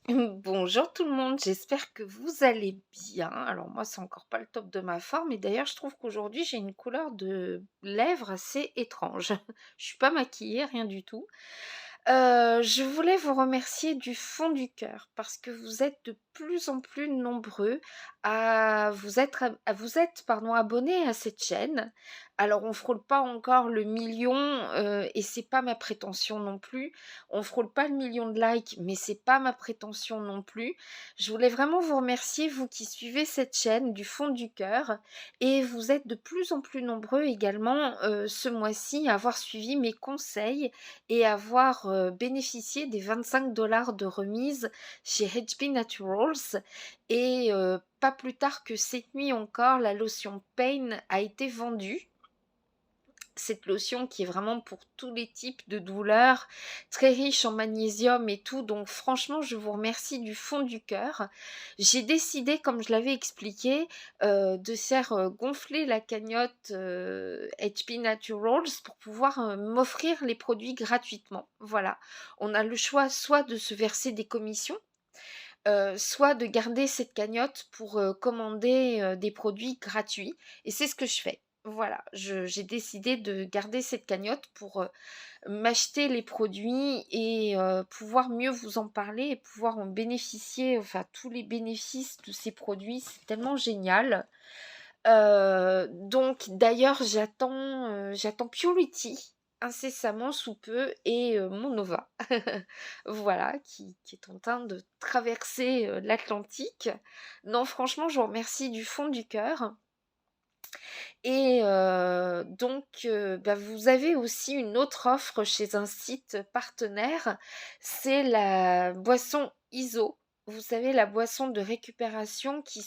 Bonjour tout le monde, j'espère que vous allez bien. Alors moi, c'est encore pas le top de ma forme et d'ailleurs, je trouve qu'aujourd'hui, j'ai une couleur de lèvres assez étrange. Je suis pas maquillée, rien du tout. Je voulais vous remercier du fond du cœur parce que vous êtes de plus en plus nombreux à vous être pardon, abonnés à cette chaîne. Alors on frôle pas encore le million, et c'est pas ma prétention non plus. On frôle pas le million de likes, mais c'est pas ma prétention non plus. Je voulais vraiment vous remercier, vous qui suivez cette chaîne du fond du cœur et vous êtes de plus en plus nombreux également, ce mois-ci à avoir suivi mes conseils et avoir bénéficié des 25 de remise chez HB Naturals. Et pas plus tard que cette nuit encore, la lotion Pain a été vendue. Cette lotion qui est vraiment pour tous les types de douleurs, très riche en magnésium et tout, donc franchement je vous remercie du fond du cœur. J'ai décidé, comme je l'avais expliqué, de faire gonfler la cagnotte HP Naturals pour pouvoir m'offrir les produits gratuitement. Voilà, on a le choix soit de se verser des commissions, soit de garder cette cagnotte pour commander des produits gratuits. Et c'est ce que je fais. Voilà, j'ai décidé de garder cette cagnotte pour m'acheter les produits et pouvoir mieux vous en parler et pouvoir en bénéficier, enfin tous les bénéfices de ces produits, c'est tellement génial. Donc d'ailleurs j'attends Purity incessamment sous peu et mon Nova. Voilà, qui est en train de traverser l'Atlantique. Non, franchement, je vous remercie du fond du cœur. Et donc, bah, vous avez aussi une autre offre chez un site partenaire, c'est la boisson ISO. Vous savez, la boisson de récupération qui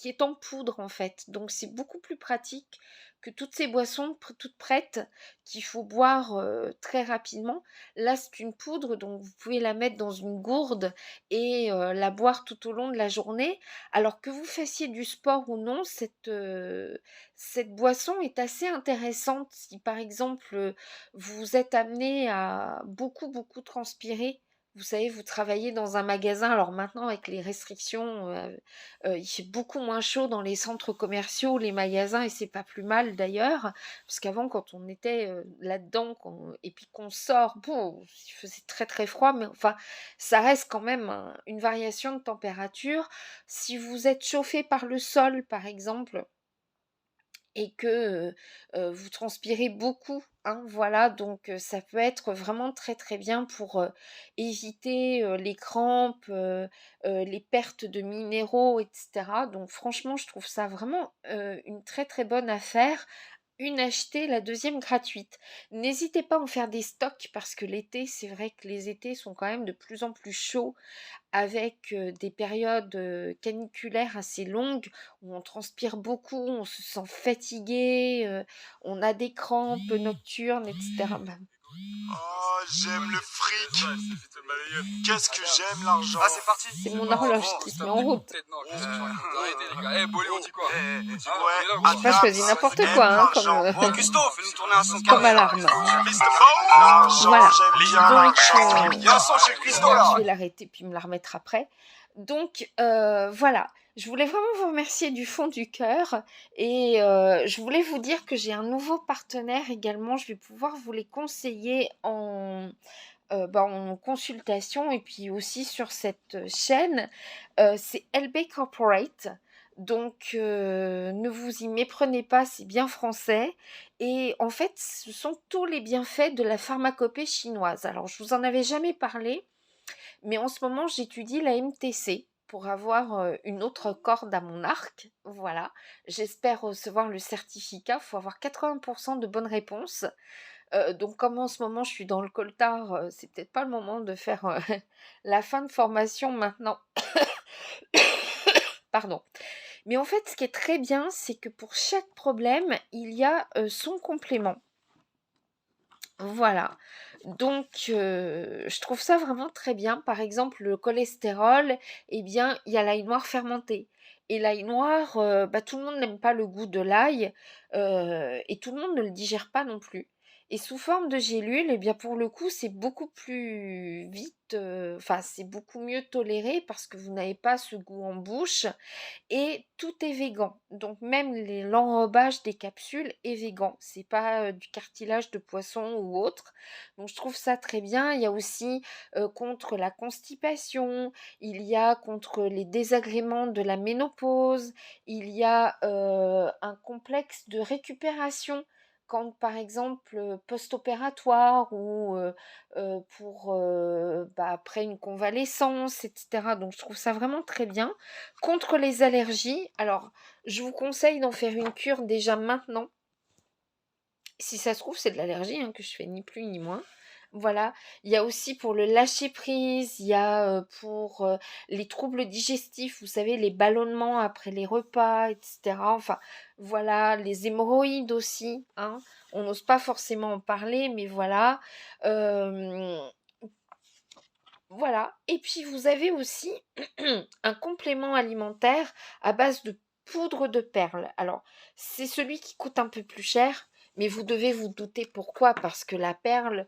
est en poudre en fait. Donc c'est beaucoup plus pratique que toutes ces boissons toutes prêtes qu'il faut boire très rapidement. Là, c'est une poudre, donc vous pouvez la mettre dans une gourde et la boire tout au long de la journée. Alors que vous fassiez du sport ou non, cette boisson est assez intéressante si par exemple vous êtes amené à beaucoup beaucoup transpirer. Vous savez, vous travaillez dans un magasin, alors maintenant avec les restrictions, il fait beaucoup moins chaud dans les centres commerciaux, les magasins, et c'est pas plus mal d'ailleurs, parce qu'avant quand on était là-dedans et puis qu'on sort, bon, il faisait très très froid, mais enfin ça reste quand même une variation de température. Si vous êtes chauffé par le sol par exemple, et que vous transpirez beaucoup, hein, voilà, donc ça peut être vraiment très très bien pour éviter les crampes, les pertes de minéraux, etc. Donc franchement, je trouve ça vraiment une très très bonne affaire. Une achetée, la deuxième gratuite. N'hésitez pas à en faire des stocks parce que l'été, c'est vrai que les étés sont quand même de plus en plus chauds avec des périodes caniculaires assez longues où on transpire beaucoup, on se sent fatigué, on a des crampes nocturnes, etc. Bah, Oh, j'aime le fric. Qu'est-ce que j'aime l'argent. Ah, c'est parti. c'est mon horloge qui se met en route. Non, arrêtez les gars. Eh, Bolé, on dit quoi? Ouais, J'ai pas choisi n'importe quoi, hein, comme, Oh, Gusto, fais-nous tourner un son comme carré. alarme. L'argent, Voilà. j'aime bien Donc, l'argent. Il y a un son chez le Gusto là. je vais l'arrêter puis me la remettre après. Donc voilà, je voulais vraiment vous remercier du fond du cœur et je voulais vous dire que j'ai un nouveau partenaire également. Je vais pouvoir vous les conseiller en consultation et puis aussi sur cette chaîne. C'est LB Corporate. Donc ne vous y méprenez pas, c'est bien français. Et en fait, ce sont tous les bienfaits de la pharmacopée chinoise. Alors, je vous en avais jamais parlé, mais en ce moment, j'étudie la MTC pour avoir une autre corde à mon arc. Voilà, j'espère recevoir le certificat. Il faut avoir 80% de bonnes réponses. Donc comme en ce moment je suis dans le coltard, c'est peut-être pas le moment de faire la fin de formation maintenant. Pardon. Mais en fait, ce qui est très bien, c'est que pour chaque problème, il y a son complément. Voilà. Donc, je trouve ça vraiment très bien. Par exemple, le cholestérol, eh bien, il y a l'ail noir fermenté. Et l'ail noir, tout le monde n'aime pas le goût de l'ail et tout le monde ne le digère pas non plus. Et sous forme de gélules, eh bien pour le coup, c'est beaucoup plus vite, enfin c'est beaucoup mieux toléré parce que vous n'avez pas ce goût en bouche et tout est végan. Donc même l'enrobage des capsules est végan. C'est pas du cartilage de poisson ou autre. Donc je trouve ça très bien. Il y a aussi contre la constipation, il y a contre les désagréments de la ménopause, il y a un complexe de récupération quand par exemple post-opératoire ou pour après une convalescence, etc. Donc je trouve ça vraiment très bien. Contre les allergies, alors je vous conseille d'en faire une cure déjà maintenant. Si ça se trouve, c'est de l'allergie que je fais ni plus ni moins. Voilà, il y a aussi pour le lâcher prise, il y a pour les troubles digestifs, vous savez, les ballonnements après les repas, etc. Enfin, voilà, les hémorroïdes aussi, hein. On n'ose pas forcément en parler, mais voilà. Euh, voilà. Et puis vous avez aussi un complément alimentaire à base de poudre de perles. Alors, c'est celui qui coûte un peu plus cher, mais vous devez vous douter pourquoi. Parce que la perle,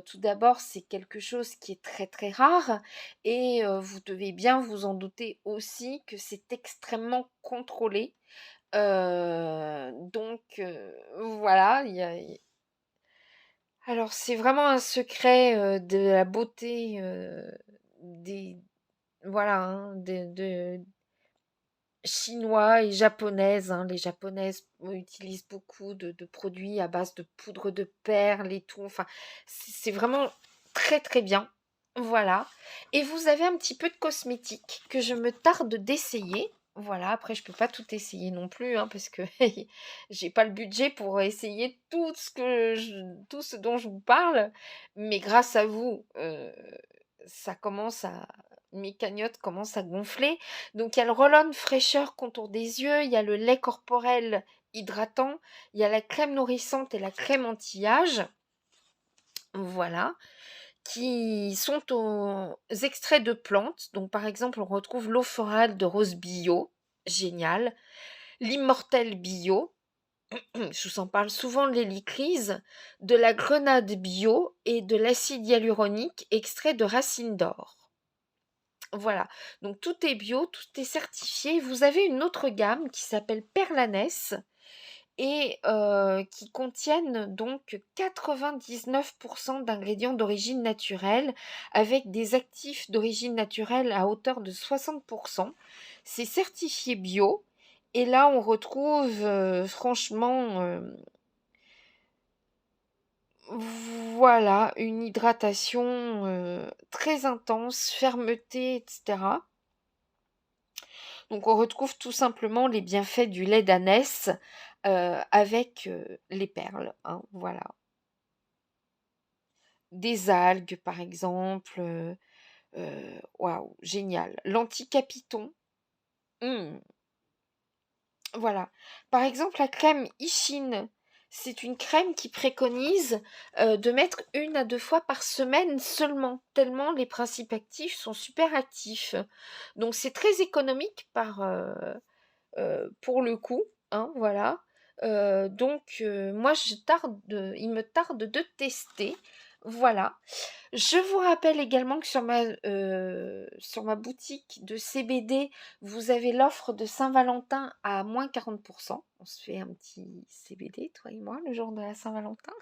tout d'abord, c'est quelque chose qui est très très rare. Et vous devez bien vous en douter aussi que c'est extrêmement contrôlé. Voilà, alors c'est vraiment un secret de la beauté des voilà, de chinois et japonaises, hein. Les japonaises utilisent beaucoup de produits à base de poudre de perles et tout. Enfin, c'est vraiment très très bien. Voilà. Et vous avez un petit peu de cosmétiques que je me tarde d'essayer. Voilà, après je peux pas tout essayer non plus, parce que j'ai pas le budget pour essayer tout ce dont je vous parle. Mais grâce à vous, ça commence à mes cagnottes commencent à gonfler. Donc il y a le roll-on fraîcheur contour des yeux, il y a le lait corporel hydratant, il y a la crème nourrissante et la crème anti-âge. Voilà, qui sont aux extraits de plantes. Donc par exemple, on retrouve l'eau florale de rose bio, génial, l'immortel bio, je vous en parle souvent de l'hélicryse, de la grenade bio et de l'acide hyaluronique extrait de racines d'or. Voilà, donc tout est bio, tout est certifié. Vous avez une autre gamme qui s'appelle Perlanès et qui contiennent donc 99% d'ingrédients d'origine naturelle avec des actifs d'origine naturelle à hauteur de 60%. C'est certifié bio et là on retrouve franchement voilà une hydratation très intense, fermeté, etc. Donc on retrouve tout simplement les bienfaits du lait d'ânesse avec les perles, hein, voilà. Des algues par exemple, waouh, génial. L'anticapiton, mmh, voilà. Par exemple la crème Ishin, c'est une crème qui préconise de mettre 1 à 2 fois par semaine seulement, tellement les principes actifs sont super actifs. Donc c'est très économique pour le coup, hein, voilà. Moi, il me tarde de tester. Voilà. Je vous rappelle également que sur ma boutique de CBD, vous avez l'offre de Saint-Valentin à moins 40%. On se fait un petit CBD, toi et moi, le jour de la Saint-Valentin.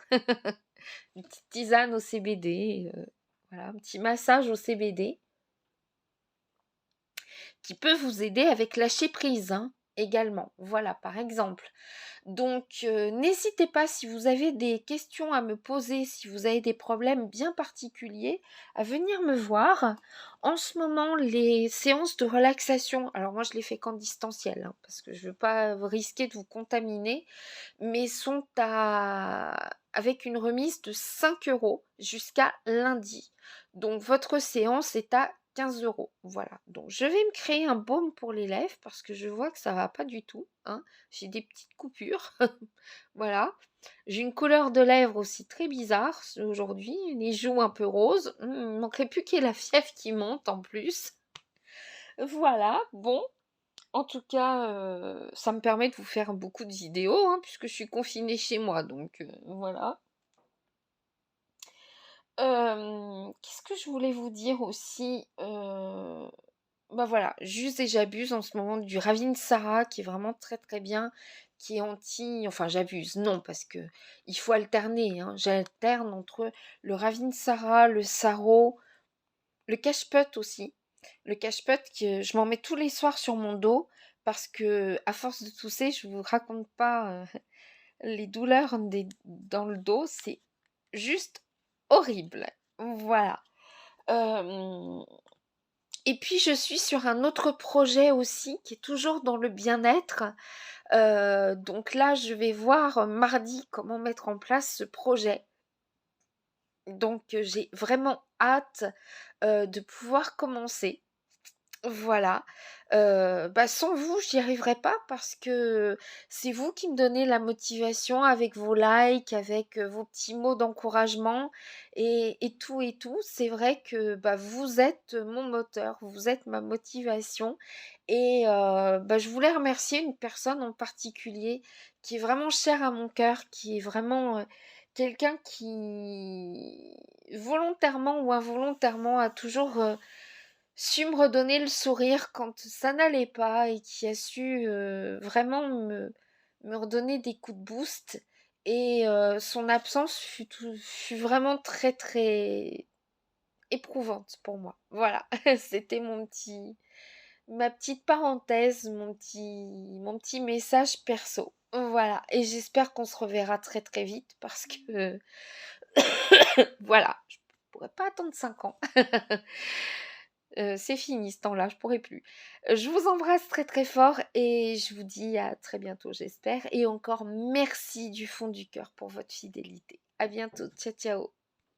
Une petite tisane au CBD, voilà, un petit massage au CBD qui peut vous aider avec lâcher prise, hein, également. Voilà, par exemple. Donc, n'hésitez pas si vous avez des questions à me poser, si vous avez des problèmes bien particuliers, à venir me voir. En ce moment, les séances de relaxation, alors moi je les fais qu'en distanciel, parce que je ne veux pas risquer de vous contaminer, mais sont avec une remise de 5 € jusqu'à lundi. Donc, votre séance est à 15 €. Voilà. Donc, je vais me créer un baume pour les lèvres parce que je vois que ça va pas du tout, hein. J'ai des petites coupures. Voilà. J'ai une couleur de lèvres aussi très bizarre aujourd'hui. Les joues un peu roses. Il ne manquerait plus qu'il y ait la fièvre qui monte en plus. Voilà. Bon. En tout cas, ça me permet de vous faire beaucoup de vidéos, puisque je suis confinée chez moi. Donc, voilà. Qu'est-ce que je voulais vous dire aussi? Bah voilà, j'use et j'abuse en ce moment du Ravinsara qui est vraiment très très bien, qui est anti, enfin j'abuse, non, parce que il faut alterner, hein. J'alterne entre le Ravinsara, le Saro, le cache-put aussi. Le cache-put que je m'en mets tous les soirs sur mon dos parce que à force de tousser, je vous raconte pas les douleurs dans le dos, c'est juste horrible. Voilà. Euh, et puis je suis sur un autre projet aussi qui est toujours dans le bien-être. Donc là, je vais voir mardi comment mettre en place ce projet. Donc j'ai vraiment hâte de pouvoir commencer. Voilà. Bah, sans vous, j'y arriverai pas parce que c'est vous qui me donnez la motivation avec vos likes, avec vos petits mots d'encouragement et tout et tout. C'est vrai que bah, vous êtes mon moteur, vous êtes ma motivation. Et bah, je voulais remercier une personne en particulier qui est vraiment chère à mon cœur, qui est vraiment quelqu'un qui volontairement ou involontairement a toujours su me redonner le sourire quand ça n'allait pas et qui a su vraiment me redonner des coups de boost. Et son absence fut vraiment très très éprouvante pour moi. Voilà, c'était ma petite parenthèse, mon petit message perso. Voilà, et j'espère qu'on se reverra très très vite parce que voilà, je pourrais pas attendre 5 ans. C'est fini ce temps-là, je pourrais plus. Je vous embrasse très très fort et je vous dis à très bientôt, j'espère. Et encore merci du fond du cœur pour votre fidélité. À bientôt, ciao ciao.